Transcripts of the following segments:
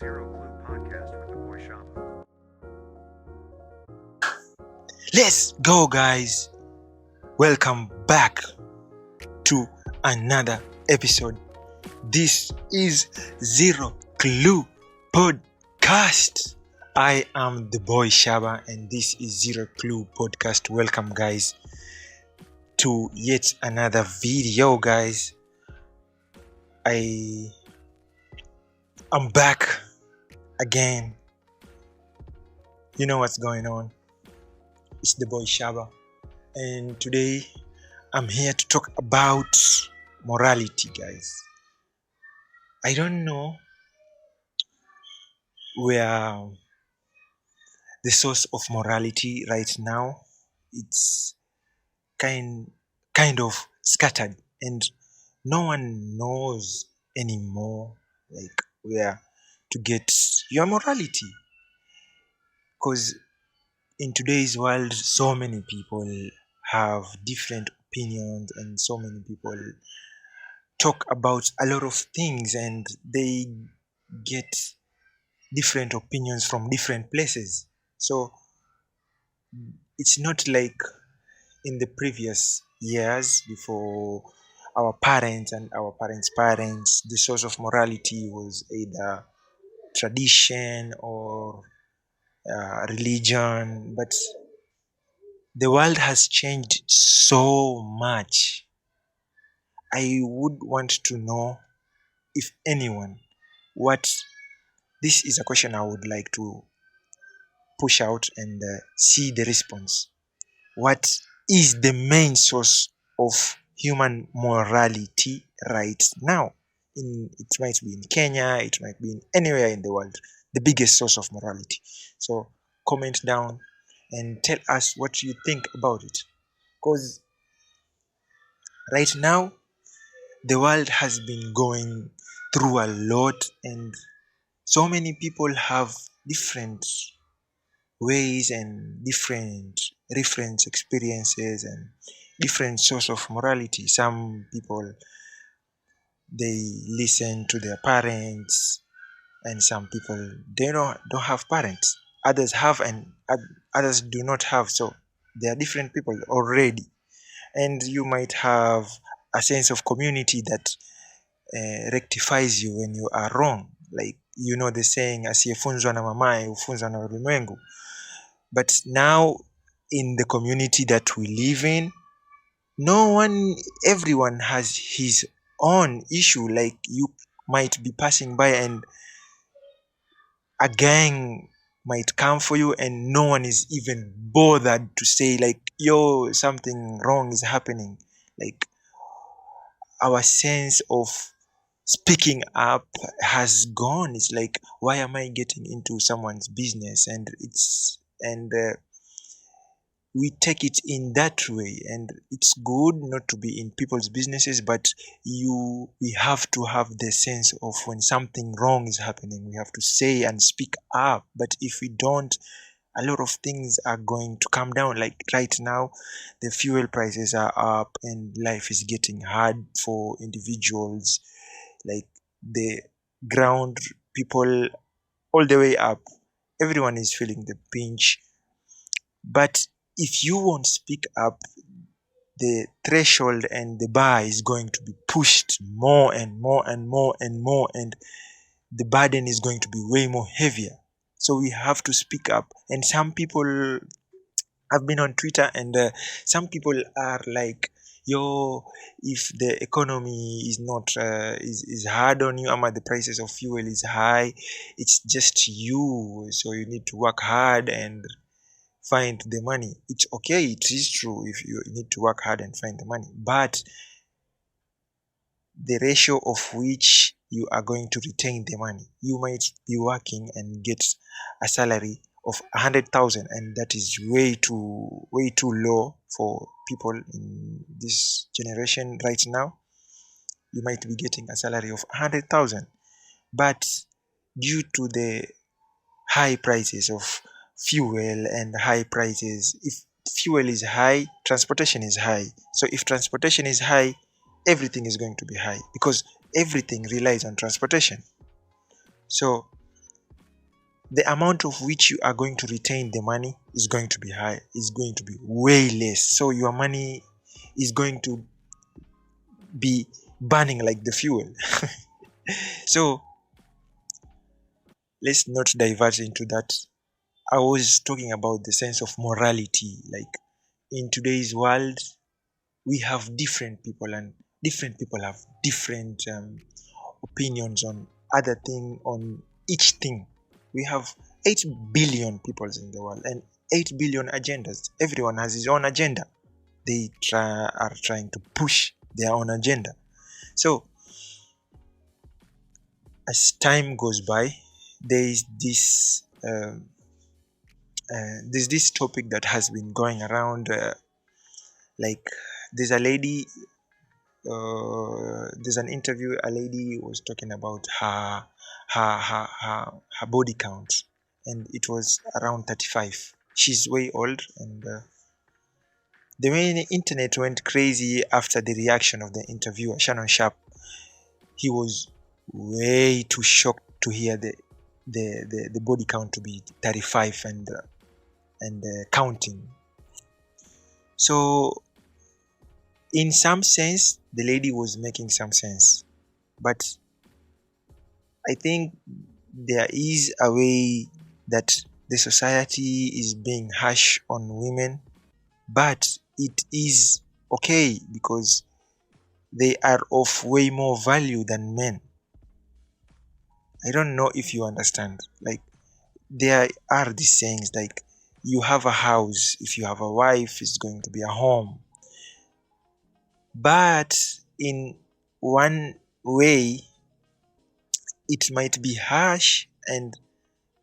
Zero Clue podcast with the boy Shama. Let's go, guys. Welcome back to another episode. This is Zero Clue podcast. I am the boy Shaba, and this is Zero Clue podcast. Welcome, guys, to yet another video, guys. I'm back again. You know what's going on. It's the boy Shaba, and today I'm here to talk about morality, guys. I don't know where the source of morality right now. It's kind of scattered, and no one knows anymore like where to get your morality, because in today's world so many people have different opinions, and so many people talk about a lot of things, and they get different opinions from different places. So it's not like in the previous years before our parents and our parents, the source of morality was either tradition or religion. But the world has changed so much. I would want to know, if anyone, what this is a question I would like to push out and see the response. What is the main source of human morality right now? It might be in Kenya, it might be in anywhere in the world, the biggest source of morality. So comment down and tell us what you think about it. Because right now, the world has been going through a lot, and so many people have different ways and different reference experiences and different source of morality. Some people, they listen to their parents, and some people, they don't have parents. Others have, and others do not have. So they are different people already, and you might have a sense of community that rectifies you when you are wrong. Like, you know the saying, asiyefunzwa na mamaye hufunzwa na ulimwengu. But now, in the community that we live in, everyone has his own issue. Like, you might be passing by and a gang might come for you, and no one is even bothered to say like, yo, something wrong is happening. Like, our sense of speaking up has gone. It's like, why am I getting into someone's business? And we take it in that way, and it's good not to be in people's businesses, but we have to have the sense of, when something wrong is happening, we have to say and speak up. But if we don't, a lot of things are going to come down. Like right now, the fuel prices are up, and life is getting hard for individuals. Like, the ground people, all the way up, everyone is feeling the pinch. But if you won't speak up, the threshold and the bar is going to be pushed more and more and more and more, and the burden is going to be way more heavier. So we have to speak up. And some people, I've been on Twitter, and some people are like, yo, if the economy is not is hard on you, ama the prices of fuel is high, it's just you, so you need to work hard and find the money. It's okay, it is true, if you need to work hard and find the money, but the ratio of which you are going to retain the money, you might be working and get a salary of 100,000, and that is way too low for people in this generation right now. You might be getting a salary of 100,000, but due to the high prices of fuel and high prices, if fuel is high, transportation is high. So if transportation is high, everything is going to be high, because everything relies on transportation. So the amount of which you are going to retain the money is going to be high, is going to be way less. So your money is going to be burning like the fuel. So let's not divert into that. I was talking about the sense of morality. Like in today's world, we have different people, and different people have different opinions on other thing, on each thing. We have 8 billion people in the world and 8 billion agendas. Everyone has his own agenda. They are trying to push their own agenda. So as time goes by, there is this topic that has been going around. Like there's a lady, there's an interview. A lady was talking about her body count, and it was around 35. She's way old, and the way the internet went crazy after the reaction of the interviewer, Shannon Sharp. He was way too shocked to hear the body count to be 35 and counting. So in some sense, the lady was making some sense, but I think there is a way that the society is being harsh on women, but it is okay because they are of way more value than men. I don't know if you understand. Like there are these sayings like you have a house, if you have a wife, it's going to be a home. But in one way, it might be harsh, and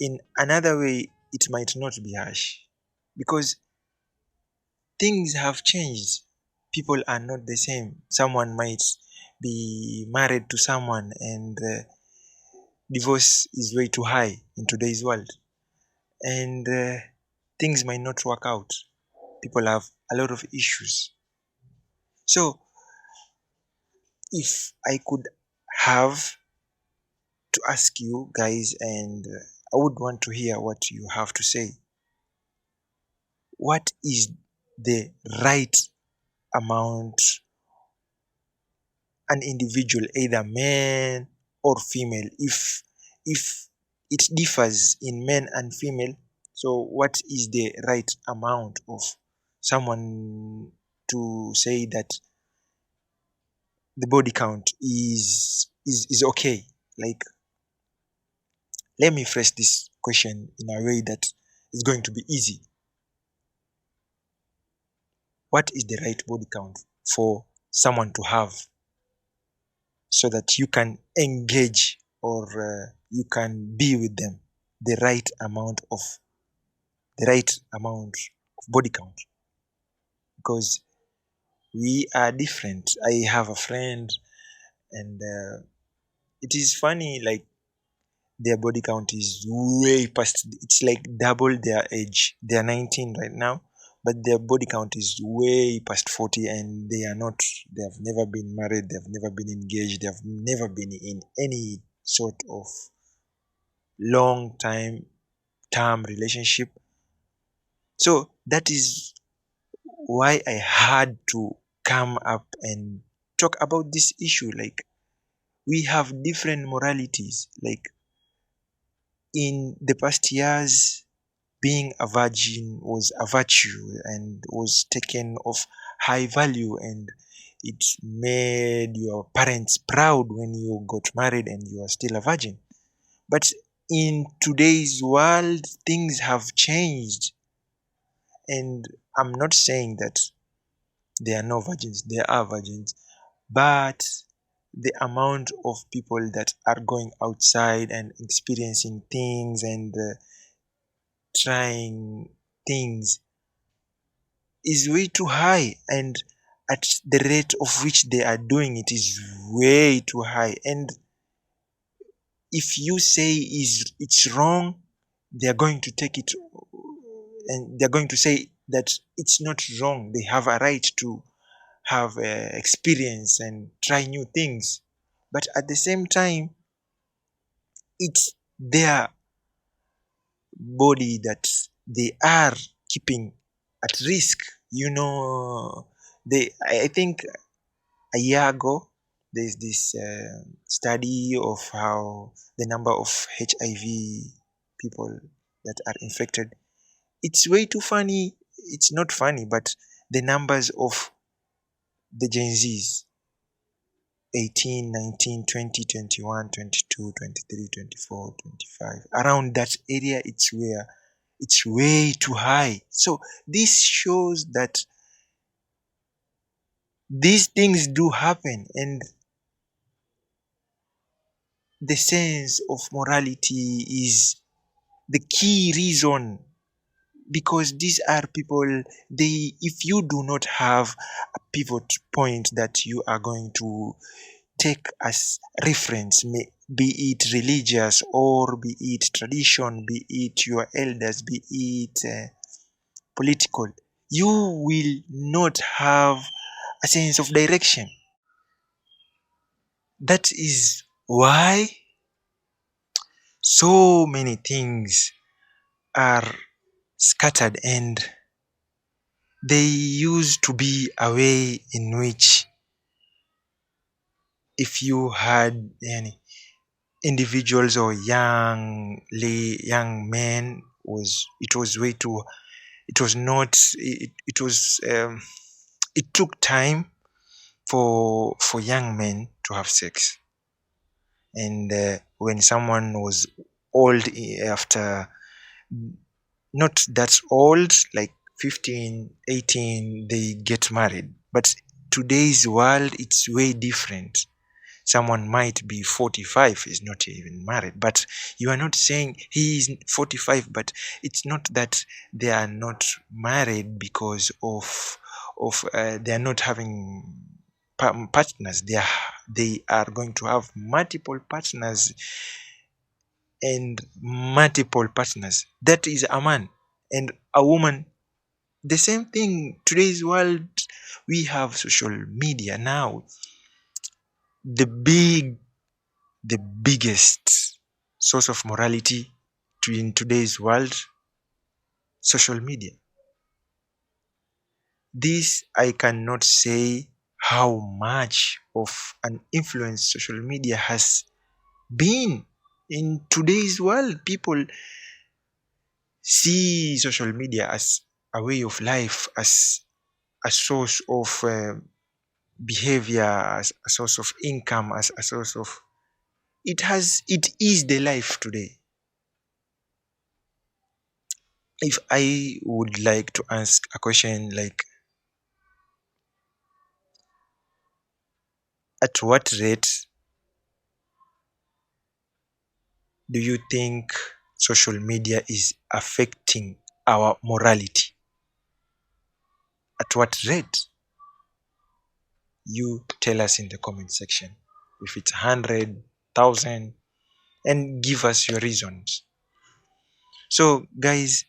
in another way, it might not be harsh because things have changed. People are not the same. Someone might be married to someone, and divorce is way too high in today's world, and things might not work out. People have a lot of issues. So, if I could have to ask you guys, and I would want to hear what you have to say. What is the right amount an individual, either man or female, if it differs in men and female? So what is the right amount of someone to say that the body count is okay? Like, let me phrase this question in a way that is going to be easy. What is the right body count for someone to have so that you can engage, or you can be with them? The right amount of body count, because we are different. I have a friend, and it is funny, like their body count is way past, it's like double their age. They are 19 right now, but their body count is way past 40, and they have never been married, they have never been engaged, they have never been in any sort of long time term relationship. So that is why I had to come up and talk about this issue. Like we have different moralities. Like in the past years, being a virgin was a virtue and was taken of high value, and it made your parents proud when you got married and you are still a virgin. But in today's world, things have changed, and I'm not saying that there are no virgins, there are virgins, but the amount of people that are going outside and experiencing things and trying things is way too high, and at the rate of which they are doing it is way too high. And if you say is it's wrong, they are going to take it, and they're going to say that it's not wrong. They have a right to have experience and try new things, but at the same time, it's their body that they are keeping at risk. You know, I think a year ago, there's this study of how the number of HIV people that are infected. It's way too funny. It's not funny, but the numbers of the Gen Zs 18, 19, 20, 21, 22, 23, 24, 25, around that area, it's where it's way too high. So this shows that these things do happen, and the sense of morality is the key reason, because these are people, they, if you do not have a pivot point that you are going to take as reference, be it religious or be it tradition, be it your elders, be it political, you will not have a sense of direction. That is why so many things are scattered, and they used to be a way in which if you had any individuals or young men, was it was way too, it was not it was it took time for young men to have sex, and when someone was old, after not that old, like 15, 18, they get married. But today's world, it's way different. Someone might be 45, is not even married, but you are not saying he is 45, but it's not that they are not married because of they are not having partners. They are going to have multiple partners, and multiple partners. That is a man. And a woman, the same thing. Today's world, we have social media now. The biggest source of morality in today's world, social media. This, I cannot say how much of an influence social media has been in today's world. People see social media as a way of life, as a source of behavior, as a source of income, as a source of, it is the life today. If I would like to ask a question like, at what rate do you think social media is affecting our morality? At what rate? You tell us in the comment section. If it's 100,000, and give us your reasons. So, guys,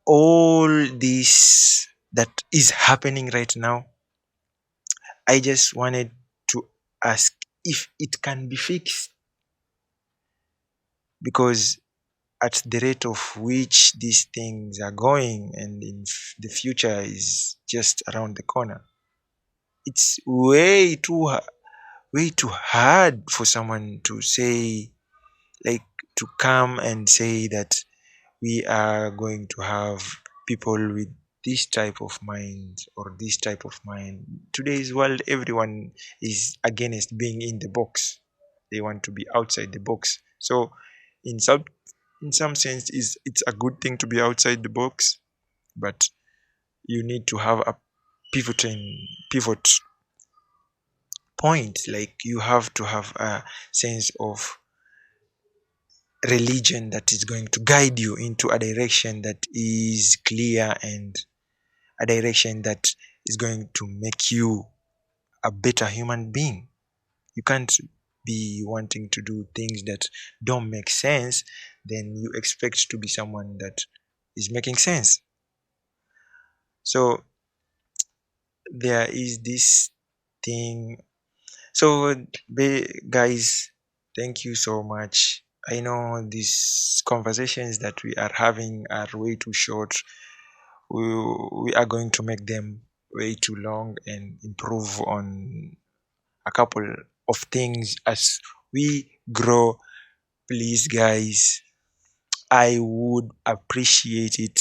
all this that is happening right now, I just wanted to ask if it can be fixed, because at the rate of which these things are going, and in the future is just around the corner, it's way too hard for someone to say, like, to come and say that we are going to have people with this type of mind or this type of mind. Today's world, everyone is against being in the box. They want to be outside the box. So in some sense, is it's a good thing to be outside the box, but you need to have a pivot point. Like, you have to have a sense of religion that is going to guide you into a direction that is clear, and a direction that is going to make you a better human being. You can't be wanting to do things that don't make sense, then you expect to be someone that is making sense. So there is this thing. So guys, thank you so much. I know these conversations that we are having are way too short. We are going to make them way too long and improve on a couple of things as we grow. Please, guys, I would appreciate it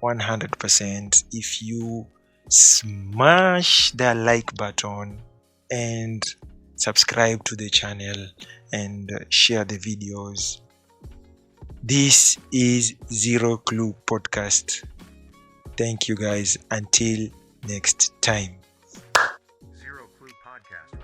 100% if you smash the like button and subscribe to the channel and share the videos. This is Zero Clue Podcast. Thank you guys. Until next time. Zero Clue Podcast.